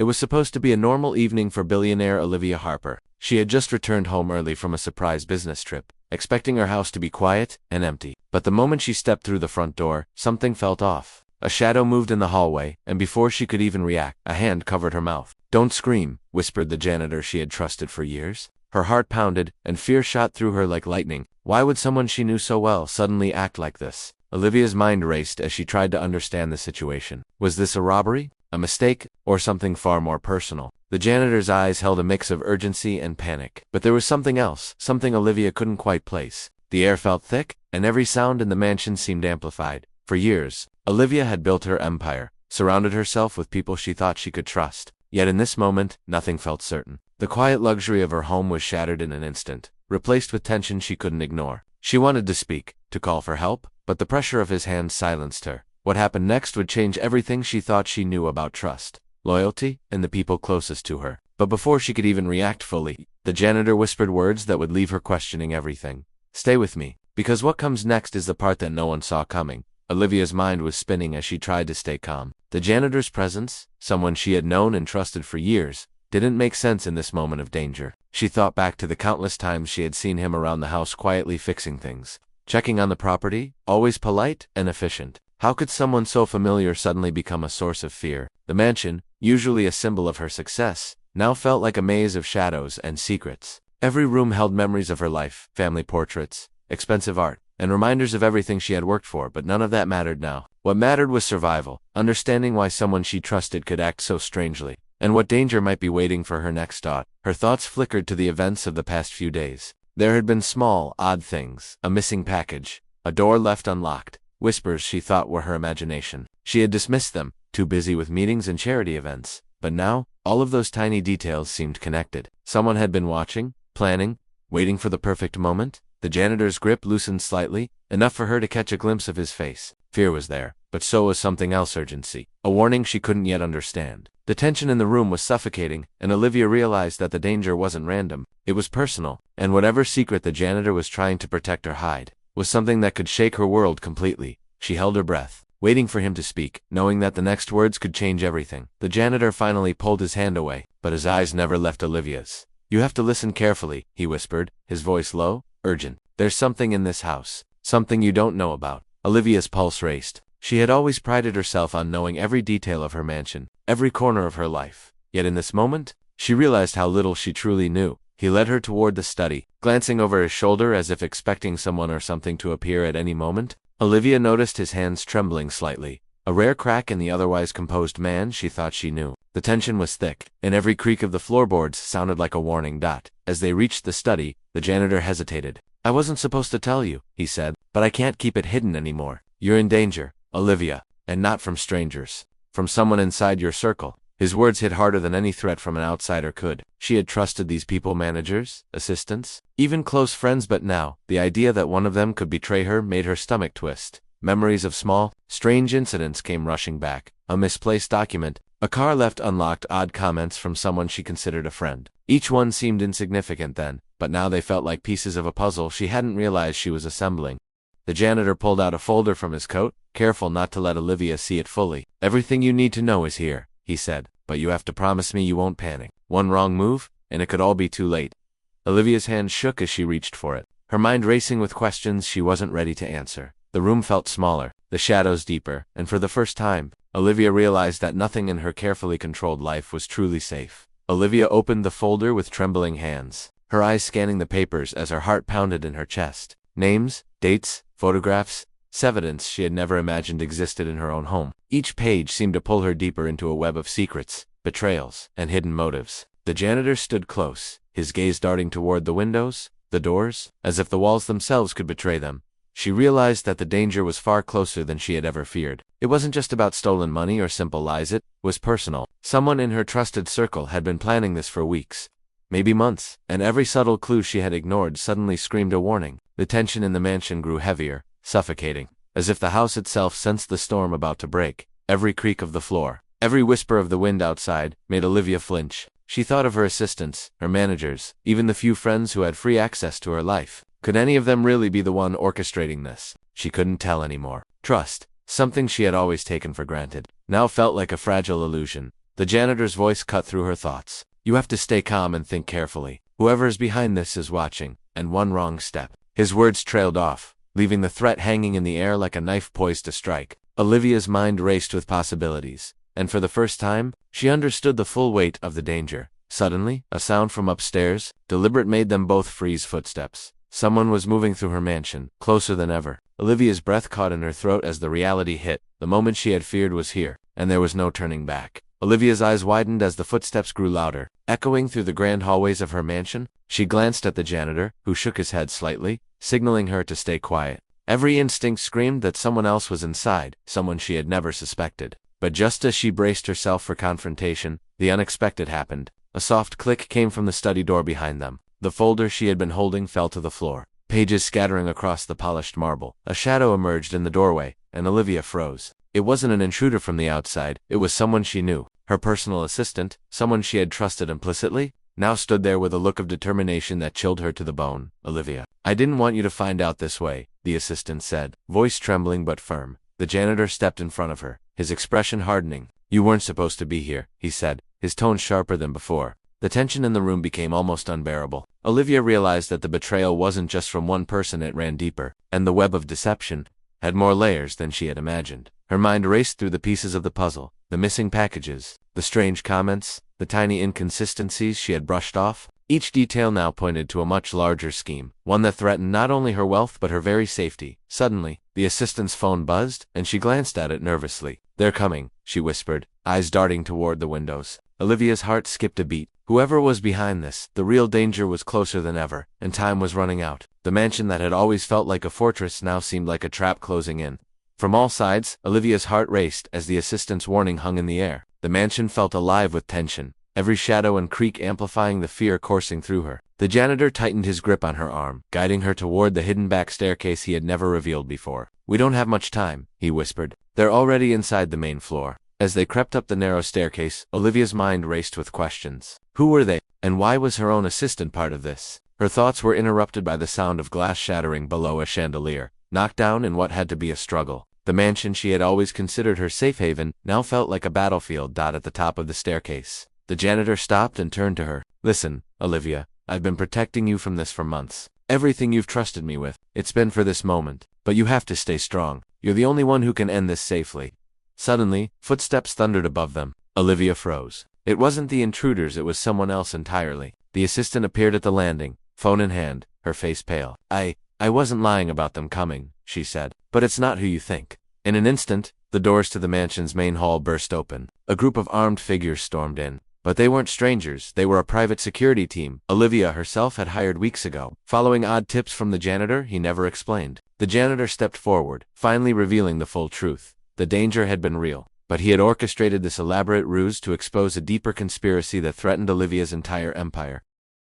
It was supposed to be a normal evening for billionaire Olivia Harper. She had just returned home early from a surprise business trip, expecting her house to be quiet and empty. But the moment she stepped through the front door, something felt off. A shadow moved in the hallway, and before she could even react, a hand covered her mouth. "Don't scream," whispered the janitor she had trusted for years. Her heart pounded, and fear shot through her like lightning. Why would someone she knew so well suddenly act like this? Olivia's mind raced as she tried to understand the situation. Was this a robbery, a mistake, or something far more personal? The janitor's eyes held a mix of urgency and panic. But there was something else, something Olivia couldn't quite place. The air felt thick, and every sound in the mansion seemed amplified. For years, Olivia had built her empire, surrounded herself with people she thought she could trust. Yet in this moment, nothing felt certain. The quiet luxury of her home was shattered in an instant, replaced with tension she couldn't ignore. She wanted to speak, to call for help, but the pressure of his hand silenced her. What happened next would change everything she thought she knew about trust, loyalty, and the people closest to her. But before she could even react fully, the janitor whispered words that would leave her questioning everything. "Stay with me, because what comes next is the part that no one saw coming." Olivia's mind was spinning as she tried to stay calm. The janitor's presence, someone she had known and trusted for years, didn't make sense in this moment of danger. She thought back to the countless times she had seen him around the house quietly fixing things, checking on the property, always polite and efficient. How could someone so familiar suddenly become a source of fear? The mansion, usually a symbol of her success, now felt like a maze of shadows and secrets. Every room held memories of her life, family portraits, expensive art, and reminders of everything she had worked for, but none of that mattered now. What mattered was survival, understanding why someone she trusted could act so strangely, and what danger might be waiting for her next thought. Her thoughts flickered to the events of the past few days. There had been small, odd things, a missing package, a door left unlocked, whispers she thought were her imagination. She had dismissed them, too busy with meetings and charity events. But now, all of those tiny details seemed connected. Someone had been watching, planning, waiting for the perfect moment. The janitor's grip loosened slightly, enough for her to catch a glimpse of his face. Fear was there, but so was something else: urgency. A warning she couldn't yet understand. The tension in the room was suffocating, and Olivia realized that the danger wasn't random. It was personal, and whatever secret the janitor was trying to protect or hide was something that could shake her world completely. She held her breath, waiting for him to speak, knowing that the next words could change everything. The janitor finally pulled his hand away, but his eyes never left Olivia's. "You have to listen carefully," he whispered, his voice low, urgent. "There's something in this house, something you don't know about." Olivia's pulse raced. She had always prided herself on knowing every detail of her mansion, every corner of her life. Yet in this moment, she realized how little she truly knew. He led her toward the study, glancing over his shoulder as if expecting someone or something to appear at any moment. Olivia noticed his hands trembling slightly, a rare crack in the otherwise composed man she thought she knew. The tension was thick, and every creak of the floorboards sounded like a warning dot. As they reached the study, the janitor hesitated. "I wasn't supposed to tell you," he said, "but I can't keep it hidden anymore. You're in danger, Olivia, and not from strangers. From someone inside your circle." His words hit harder than any threat from an outsider could. She had trusted these people: managers, assistants, even close friends, but now, the idea that one of them could betray her made her stomach twist. Memories of small, strange incidents came rushing back. A misplaced document, a car left unlocked, odd comments from someone she considered a friend. Each one seemed insignificant then, but now they felt like pieces of a puzzle she hadn't realized she was assembling. The janitor pulled out a folder from his coat, careful not to let Olivia see it fully. "Everything you need to know is here," he said, "but you have to promise me you won't panic. One wrong move, and it could all be too late." Olivia's hand shook as she reached for it, her mind racing with questions she wasn't ready to answer. The room felt smaller, the shadows deeper, and for the first time, Olivia realized that nothing in her carefully controlled life was truly safe. Olivia opened the folder with trembling hands, her eyes scanning the papers as her heart pounded in her chest. Names, dates, photographs, evidence she had never imagined existed in her own home. Each page seemed to pull her deeper into a web of secrets, betrayals, and hidden motives. The janitor stood close, his gaze darting toward the windows, the doors, as if the walls themselves could betray them. She realized that the danger was far closer than she had ever feared. It wasn't just about stolen money or simple lies, it was personal. Someone in her trusted circle had been planning this for weeks, maybe months, and every subtle clue she had ignored suddenly screamed a warning. The tension in the mansion grew heavier, suffocating, as if the house itself sensed the storm about to break. Every creak of the floor, every whisper of the wind outside, made Olivia flinch. She thought of her assistants, her managers, even the few friends who had free access to her life. Could any of them really be the one orchestrating this? She couldn't tell anymore. Trust, something she had always taken for granted, now felt like a fragile illusion. The janitor's voice cut through her thoughts. You have to stay calm and think carefully. Whoever is behind this is watching, and one wrong step. His words trailed off, leaving the threat hanging in the air like a knife poised to strike. Olivia's mind raced with possibilities, and for the first time, she understood the full weight of the danger. Suddenly, a sound from upstairs, deliberate, made them both freeze. Footsteps. Someone was moving through her mansion, closer than ever. Olivia's breath caught in her throat as the reality hit. The moment she had feared was here, and there was no turning back. Olivia's eyes widened as the footsteps grew louder, echoing through the grand hallways of her mansion. She glanced at the janitor, who shook his head slightly, signaling her to stay quiet. Every instinct screamed that someone else was inside, someone she had never suspected. But just as she braced herself for confrontation, the unexpected happened. A soft click came from the study door behind them. The folder she had been holding fell to the floor, pages scattering across the polished marble. A shadow emerged in the doorway, and Olivia froze. It wasn't an intruder from the outside, it was someone she knew. Her personal assistant, someone she had trusted implicitly, now stood there with a look of determination that chilled her to the bone. Olivia, I didn't want you to find out this way, the assistant said, voice trembling but firm. The janitor stepped in front of her, his expression hardening. You weren't supposed to be here, he said, his tone sharper than before. The tension in the room became almost unbearable. Olivia realized that the betrayal wasn't just from one person, it ran deeper, and the web of deception had more layers than she had imagined. Her mind raced through the pieces of the puzzle, the missing packages, the strange comments, the tiny inconsistencies she had brushed off. Each detail now pointed to a much larger scheme, one that threatened not only her wealth but her very safety. Suddenly, the assistant's phone buzzed, and she glanced at it nervously. They're coming, she whispered, eyes darting toward the windows. Olivia's heart skipped a beat. Whoever was behind this, the real danger was closer than ever, and time was running out. The mansion that had always felt like a fortress now seemed like a trap closing in. From all sides, Olivia's heart raced as the assistant's warning hung in the air. The mansion felt alive with tension, every shadow and creak amplifying the fear coursing through her. The janitor tightened his grip on her arm, guiding her toward the hidden back staircase he had never revealed before. We don't have much time, he whispered. They're already inside the main floor. As they crept up the narrow staircase, Olivia's mind raced with questions. Who were they, and why was her own assistant part of this? Her thoughts were interrupted by the sound of glass shattering below a chandelier, knocked down in what had to be a struggle. The mansion she had always considered her safe haven now felt like a battlefield. At the top of the staircase, the janitor stopped and turned to her. Listen, Olivia, I've been protecting you from this for months. Everything you've trusted me with, it's been for this moment. But you have to stay strong. You're the only one who can end this safely. Suddenly, footsteps thundered above them. Olivia froze. It wasn't the intruders, it was someone else entirely. The assistant appeared at the landing, phone in hand, her face pale. I wasn't lying about them coming, she said. But it's not who you think. In an instant, the doors to the mansion's main hall burst open. A group of armed figures stormed in. But they weren't strangers, they were a private security team Olivia herself had hired weeks ago. Following odd tips from the janitor he never explained. The janitor stepped forward, finally revealing the full truth. The danger had been real, but he had orchestrated this elaborate ruse to expose a deeper conspiracy that threatened Olivia's entire empire.